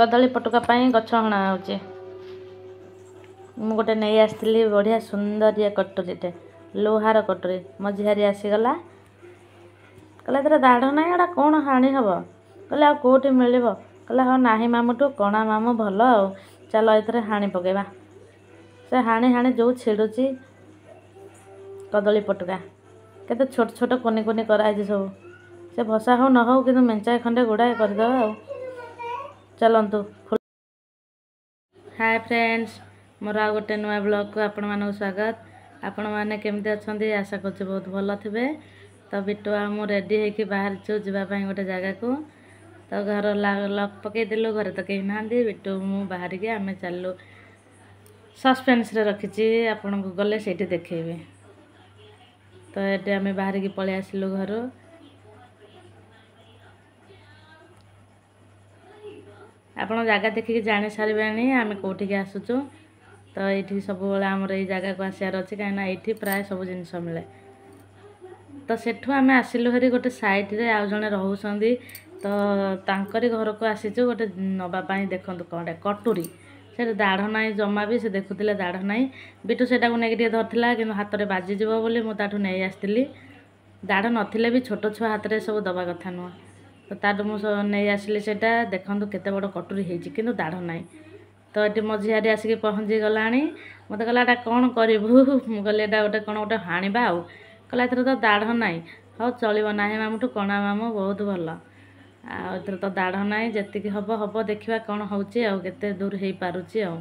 कदली पटुका गछ हणा हो गोटे नहीं आसती बढ़िया सुंदर ये कटोरीटे लुहार कटोरी मझिहारी आसीगला कहला तेरा दाढ़ ना एटा कौन हाणी हम कहले आ कौटी मिल कहला हाँ ना मामुठू कणा मामू भल आ चल ये हाणी पकेबा से हाणी हाणी जो छिड़ुची कदली पटुका केते छोट छोट कोनी कोनी कराई सब से भसा हो न हो कि मेंचाए खंडे गुड़ाए करदे आ चलतु। हाय फ्रेंड्स मोर आ गोटे नुआ ब्लॉग को आपण मानक स्वागत। आपण माने केमती अच्छे आशा कर बहुत भल थे। तो बिटू आ मु रेडी होकर बाहर जावाई गोटे जगह को तो घर लक पकईदेलु घर तो कहीं ना बिटू मु बाहर के आम चलू सस्पेन्स रखी आपण को गले से देखेबी। तो ये आम बाहर की पलि आसिलु घर आपण जगह देखिए जानी सारे आम कौटिक आसुचु। तो ये सब आमर ये जगह को आसार अच्छे कहीं ये प्राय सब जिनस मिले। तो सेठू आम आसिलु हरी गोटे साइड्रे आउ जड़े रोचे तो तांकरी घर को आसीचु गोटे नवापाई देखु कौन कटुरी से दाढ़ ना जमा भी से देखुले दाढ़ ना बिटू से नहीं धरला कि हाथ में बाजिज बोली मुझे नहीं आसती दाढ़ नथिले भी छोट छुआ हाथ में सब दबा कथा नुह। तो तार मुझे नहीं आसिली से देखु केते बड़ कटुरी कि दाढ़ ना। तो ये मझिहारी आसिक पहुँची गला मत कहला एटा कौन करूँ मुझे गोटे कौन गोटे हाणा आउ कहला एथर तो दाढ़ ना हाँ चलो ना मामुठू कणा मामू बहुत भल आर तो दाढ़ ना जी हम हम देखा कौन होते दूर हो पारुची आ।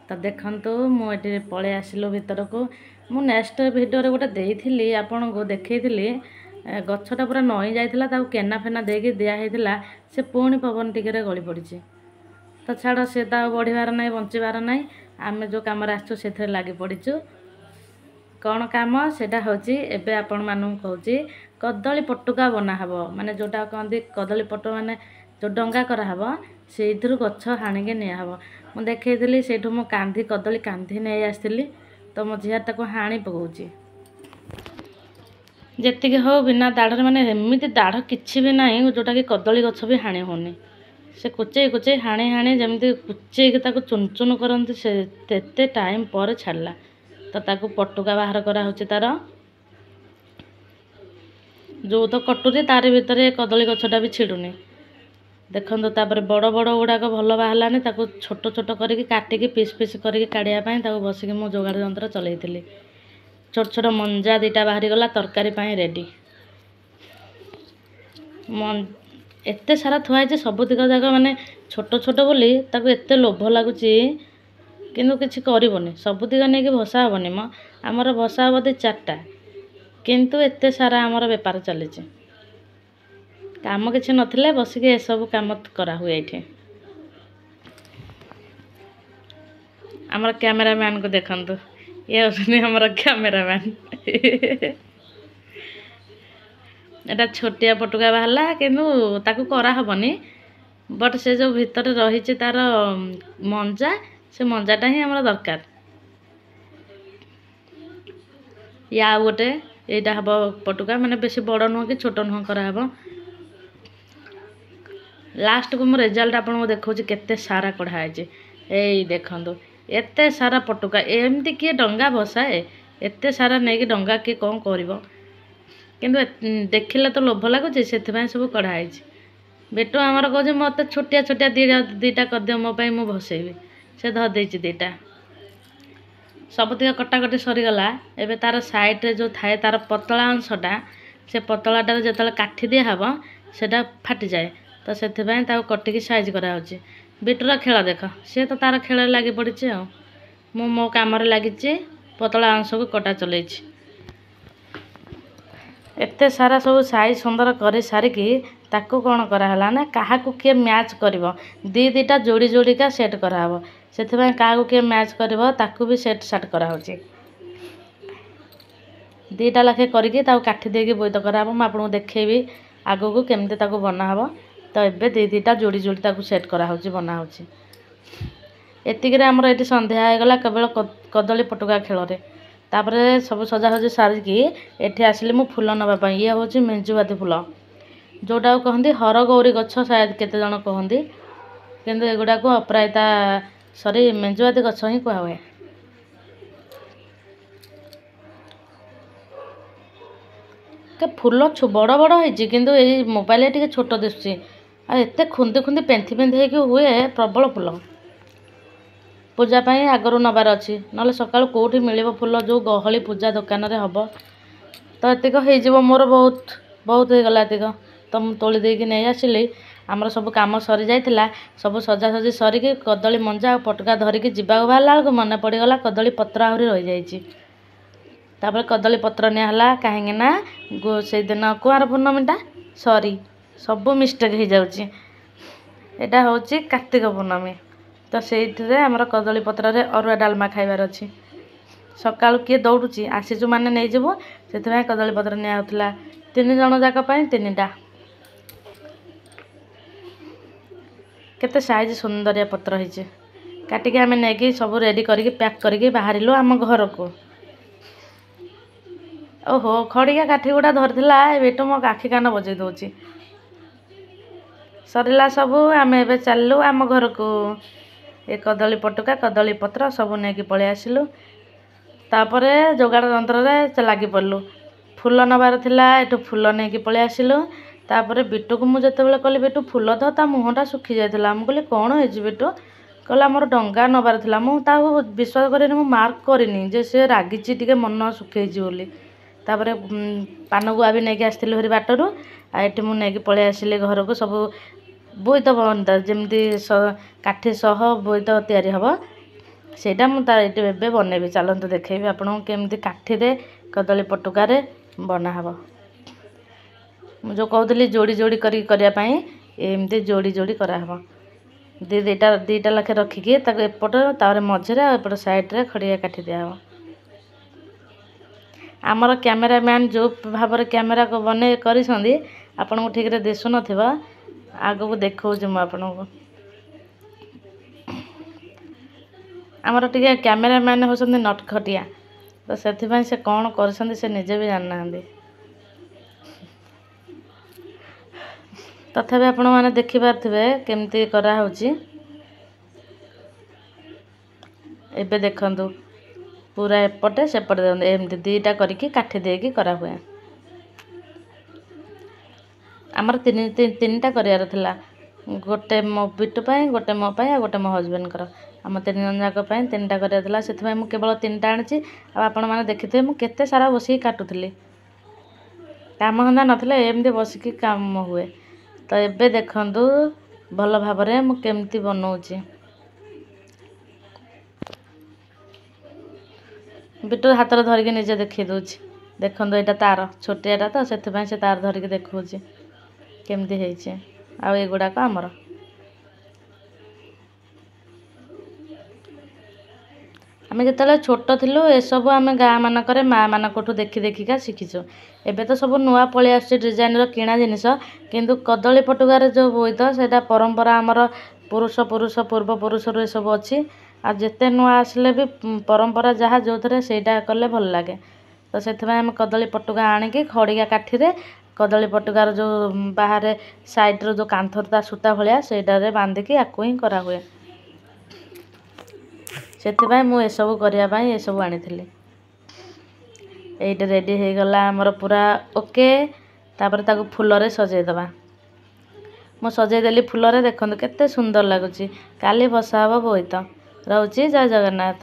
तो देखु मुझे पलि आसिलु भीतर को मु नेक्स्ट वीडियो गोटे देती आपन को देखी गछटा पूरा नई जाता केना फेना देकी दिखाई से पुणी पवन टिके गली पड़ी। तो छाड़ सी तो बढ़िबार ना बंचबार ना आम जो कम आसु से लगी पड़ीचु कौन कम सेटा हूँ एवं आपण मानू कहूँ कदली पटुका बनाहब माने जोटा कहते कदली पटु माने जो डंगा कराहब से गछ हाणिके निहब मु देखी से मु कांधी कदली कांधी नहीं आसती। तो मो झील ताको हाणी पकाउची जी हो बिना दाढ़ माने एमती दाढ़ किसी भी ना जोटा कि कदली गछ भी हाणी होनी से कुचे कुचे हाणी हाणी जमी कुचे चुन चुन करती से टाइम पर छाड़ा। तो ताकू पटुका बाहर करा तार जो तो कटुरी तार भीतर कदली गछटा भी छिड़ुनी देखो। तापर बड़ बड़ गुड़ाक भल बाहर ताकू छोट छोट करके काटिकी पीस पीस करके काढ़ापी बसिक मु जोगाड़ यंत्र चलती छोट छोट मंजा दीटा बाहरी गला तरकारी रेडी एते सारा थुआई सबुतिक जाक माने छोट छोट बोली ताकू एते लोभ लगुच किंतु किसी करबनी सबुतिक नहीं भसा हेनी म आमर भसा हे बोधे 4टा किंतु एते सारा आमर बेपार चली काम किसी नथिले बसिक ए सब काम करा हुए ये आमर कैमरामैन को देखंतु ये होनी आमर कैमरामैन एटा छोटिया पटुका बाहरला किंतु ताकू करा हबनी बट से जो भीतर रही तार मंजा से मंजाटा ही आमर दरकार या गोटे यहाँ हम पटुका माने बेसी बड़ नुह कि छोट नुह कराहब। लास्ट को मो रिजल्ट आपको देखा केते सारा कढ़ाई यही देखु एते सारा पटुका एमती किए डंगा भसाए एते सारा नहीं कि डंगा किए कौन कर किंतु देखिले तो लोभ लगुच से सब कढ़ाई। बेटू आमर कहे मत छोटिया छोटिया दीटा करदे मोपाई मु भसेबी से धरदे 2टा सबुतिक कटाकटी सरीगला एबे तार साइड्रे जो थाए तार पतला अंशटा से पतलाटा जो काठी दिहब सेटा फाटी जाए। तो से कटिकी साइज कराऊँच बिटूर खेल देख सी तो तार खेल लगी पड़ी आ मो कम लगी पतला अंश को कटा चल एते सारा सब साइज सुंदर कर सारिकी ताकू कौन कराला ना क्या किए मैच कर दीटा जोड़ी जोड़िका सेट कराहब से क्या किए मैच कर ताकू भी सेट साट कराऊँच 2टा लाखे करके काठी देके बोईत कराहब मु आपको देखेबी आगू को केमती ताकू बनाहब। तो ये 2-2टा जोड़ी जोड़ी ताकू सेट कराऊँच बनाऊँच एतिक आमर ये संध्या होगला केवल कदली पटुका खेल तापर सब सजासजी सारिकी एठी आसिली मु फूल नवापाई ये हूँ मेंजुवाती फूल जोटा कहती हरगौरी गछ शायद केते जन कहती କିନ୍ତୁ ଏଗୁଡ଼ାକୁ ଅପରାଜିତା ସରି ମେଞ୍ଜୁଆତି ଗଛ ହିଁ କୁହାହୁଏ। ଫୁଲ ବଡ଼ ବଡ଼ ହେଇଛି କିନ୍ତୁ ଏଇ ମୋବାଇଲରେ ଟିକେ ଛୋଟ ଦିଶୁଛି। ଆଉ ଏତେ ଖୁନ୍ଦି ଖୁନ୍ଦି ପେନ୍ଥି ପେନ୍ଥି ହେଇକି ହୁଏ, ପ୍ରବଳ ଫୁଲ। ପୂଜା ପାଇଁ ଆଗରୁ ନେବାର ଅଛି, ନହେଲେ ସକାଳୁ କେଉଁଠି ମିଳିବ ଫୁଲ, ଯେଉଁ ଗହଳି ପୂଜା ଦୋକାନରେ ହେବ। ତ ଏତିକ ହେଇଯିବ ମୋର, ବହୁତ ହେଇଗଲା ଏତିକ। ତ ମୁଁ ତୋଳି ଦେଇକି ନେଇ ଆସିଲି। ଆମର ସବୁ କାମ ସରିଯାଇଥିଲା, ସବୁ ସଜାସଜି ସରିକି କଦଳୀ ମଞ୍ଜା ଆଉ ପଟକା ଧରିକି ଯିବାକୁ ବାହାରିଲା ବେଳକୁ ମନେ ପଡ଼ିଗଲା କଦଳୀ ପତ୍ର ଆହୁରି ରହିଯାଇଛି। ତାପରେ କଦଳୀ ପତ୍ର ନିଆହେଲା, କାହିଁକି ନା ସେଇଦିନ କୁଆଁର ପୂର୍ଣ୍ଣମୀଟା, ସରି ସବୁ ମିଷ୍ଟେକ୍ ହେଇଯାଉଛି। ଏଇଟା ହେଉଛି କାର୍ତ୍ତିକ ପୂର୍ଣ୍ଣମୀ। ତ ସେଇଥିରେ ଆମର କଦଳୀ ପତ୍ରରେ ଅରୁଆ ଡାଲମା ଖାଇବାର ଅଛି। ସକାଳୁ କିଏ ଦୌଡ଼ୁଛି, ଆସିଛୁ ମାନେ ନେଇଯିବୁ, ସେଥିପାଇଁ କଦଳୀ ପତ୍ର ନିଆ ହେଉଥିଲା। 3 ଜଣ ଯାକ ପାଇଁ 3ଟା। କେତେ ସାଇଜ୍ ସୁନ୍ଦରିଆ ପତ୍ର ହେଇଛି। କାଟିକି ଆମେ ନେଇକି ସବୁ ରେଡ଼ି କରିକି ପ୍ୟାକ୍ କରିକି ବାହାରିଲୁ ଆମ ଘରକୁ। ଓହୋ, ଖଡ଼ିକା କାଠି ଗୁଡ଼ା ଧରିଥିଲା, ଏବେଠୁ ମୋ ଆଖି କାନ ବଜେଇ ଦେଉଛି। ସରିଲା ସବୁ, ଆମେ ଏବେ ଚାଲିଲୁ ଆମ ଘରକୁ। ଏ କଦଳୀ ପଟୁକା କଦଳୀ ପତ୍ର ସବୁ ନେଇକି ପଳେଇ ଆସିଲୁ। ତାପରେ ଯୋଗାଡ଼ ଯନ୍ତ୍ରରେ ଲାଗି ପଡ଼ିଲୁ। ଫୁଲ ନେବାର ଥିଲା, ଏଠୁ ଫୁଲ ନେଇକି ପଳେଇ ଆସିଲୁ। ତାପରେ ବିଟୁକୁ ମୁଁ ଯେତେବେଳେ କହିଲି ବିଟୁ ଫୁଲ ତ, ତା ମୁହଁଟା ଶୁଖି ଯାଇଥିଲା। ମୁଁ କହିଲି କ'ଣ ହେଇଛି ବିଟୁ? କହିଲା ମୋର ଡଙ୍ଗା ନେବାର ଥିଲା। ମୁଁ ତାକୁ ବିଶ୍ୱାସ କରିନି, ମୁଁ ମାର୍କ କରିନି ଯେ ସେ ରାଗିଛି ଟିକେ ମନ ଶୁଖେଇଛି ବୋଲି। ତାପରେ ପାନଗୁଆ ବି ନେଇକି ଆସିଥିଲି ଭାରି ବାଟରୁ। ଆଉ ଏଠି ମୁଁ ନେଇକି ପଳେଇ ଆସିଲି ଘରକୁ। ସବୁ ବୋଇତ ବନ୍ଧା, ଯେମିତି କାଠି ସହ ବୋଇତ ତିଆରି ହେବ, ସେଇଟା ମୁଁ ଏଠି ଏବେ ବନେଇବି। ଚାଲନ୍ତୁ ଦେଖେଇବି ଆପଣଙ୍କୁ କେମିତି କାଠିରେ କଦଳୀ ପଟୁକାରେ ବନା ହେବ। ମୁଁ ଯେଉଁ କହୁଥିଲି ଯୋଡ଼ି ଯୋଡ଼ି କରିକି କରିବା ପାଇଁ, ଏମିତି ଯୋଡ଼ି ଯୋଡ଼ି କରାହେବ। ଦିଟା ଲେଖାଏଁ ରଖିକି ତାକୁ ଏପଟ, ତାପରେ ମଝିରେ ଆଉ ଏପଟ ସାଇଡ଼୍ରେ ଖଡ଼ିକା କାଠି ଦିଆହେବ। ଆମର କ୍ୟାମେରାମ୍ୟାନ୍ ଯେଉଁ ଭାବରେ କ୍ୟାମେରାକୁ କରିଛନ୍ତି, ଆପଣଙ୍କୁ ଠିକ୍ରେ ଦିଶୁନଥିବ, ଆଗକୁ ଦେଖାଉଛି ମୁଁ ଆପଣଙ୍କୁ। ଆମର ଟିକେ କ୍ୟାମେରାମ୍ୟାନ୍ ହେଉଛନ୍ତି ନଟଖଟିଆ, ତ ସେଥିପାଇଁ ସେ କ'ଣ କରିଛନ୍ତି ସେ ନିଜେ ବି ଜାଣିନାହାନ୍ତି। ତଥାପି ଆପଣମାନେ ଦେଖିପାରୁଥିବେ କେମିତି କରାହେଉଛି। ଏବେ ଦେଖନ୍ତୁ, ପୁରା ଏପଟେ ସେପଟେ ଦେଖନ୍ତୁ, ଏମିତି 2ଟା କରିକି କାଠି ଦେଇକି କରାହୁଏ। ଆମର 3ଟା କରିବାର ଥିଲା, ଗୋଟେ ମୋ ବିଟୁ ପାଇଁ, ଗୋଟେ ମୋ ପାଇଁ, ଆଉ ଗୋଟେ ମୋ ହଜବେଣ୍ଡଙ୍କର। ଆମ 3 ଜଣ ଯାକ ପାଇଁ 3ଟା କରିବାର ଥିଲା, ସେଥିପାଇଁ ମୁଁ କେବଳ 3ଟା ଆଣିଛି। ଆଉ ଆପଣମାନେ ଦେଖିଥିବେ ମୁଁ କେତେ ସାରା ବସିକି କାଟୁଥିଲି। କାମଧନ୍ଦା ନଥିଲେ ଏମିତି ବସିକି କାମ ହୁଏ। ତ ଏବେ ଦେଖନ୍ତୁ ଭଲ ଭାବରେ ମୁଁ କେମିତି ବନଉଛି। ବିଟୁ ହାତରେ ଧରିକି ନିଜେ ଦେଖେଇ ଦେଉଛି। ଦେଖନ୍ତୁ, ଏଇଟା ତାର ଛୋଟିଆଟା ତ, ସେଥିପାଇଁ ସେ ତାର ଧରିକି ଦେଖାଉଛି କେମିତି ହେଇଛି। ଆଉ ଏଗୁଡ଼ାକ ଆମର। ଆମେ ଯେତେବେଳେ ଛୋଟ ଥିଲୁ, ଏସବୁ ଆମେ ଗାଁମାନଙ୍କରେ ମାଆମାନଙ୍କଠୁ ଦେଖି ଦେଖିକା ଶିଖିଛୁ। ଏବେ ତ ସବୁ ନୂଆ ପଳେଇ ଆସୁଛି ଡିଜାଇନର କିଣା ଜିନିଷ, କିନ୍ତୁ କଦଳୀ ପଟୁକାରେ ଯେଉଁ ବୋଇତ, ସେଇଟା ପରମ୍ପରା ଆମର ପୂର୍ବପୁରୁଷରୁ ଏସବୁ ଅଛି। ଆଉ ଯେତେ ନୂଆ ଆସିଲେ ବି ପରମ୍ପରା ଯାହା ଯେଉଁଥିରେ ସେଇଟା କଲେ ଭଲ ଲାଗେ। ତ ସେଥିପାଇଁ ଆମେ କଦଳୀ ପଟୁକା ଆଣିକି ଖଡ଼ିକା କାଠିରେ କଦଳୀ ପଟୁକାର ଯେଉଁ ବାହାରେ ସାଇଡ଼୍ର ଯେଉଁ କାନ୍ଥର ତା ସୂତା ଭଳିଆ, ସେଇଟାରେ ବାନ୍ଧିକି ଆକୁ ହିଁ କରାହୁଏ। ସେଥିପାଇଁ ମୁଁ ଏସବୁ କରିବା ପାଇଁ ଏସବୁ ଆଣିଥିଲି। ଏଇଟା ରେଡ଼ି ହେଇଗଲା ଆମର ପୁରା ଓକେ। ତାପରେ ତାକୁ ଫୁଲରେ ସଜେଇଦେବା। ମୁଁ ସଜେଇଦେଲି ଫୁଲରେ, ଦେଖନ୍ତୁ କେତେ ସୁନ୍ଦର ଲାଗୁଛି। କାଲି ବସା ହେବ ବୋଇତ। ରହୁଛି, ଜୟ ଜଗନ୍ନାଥ।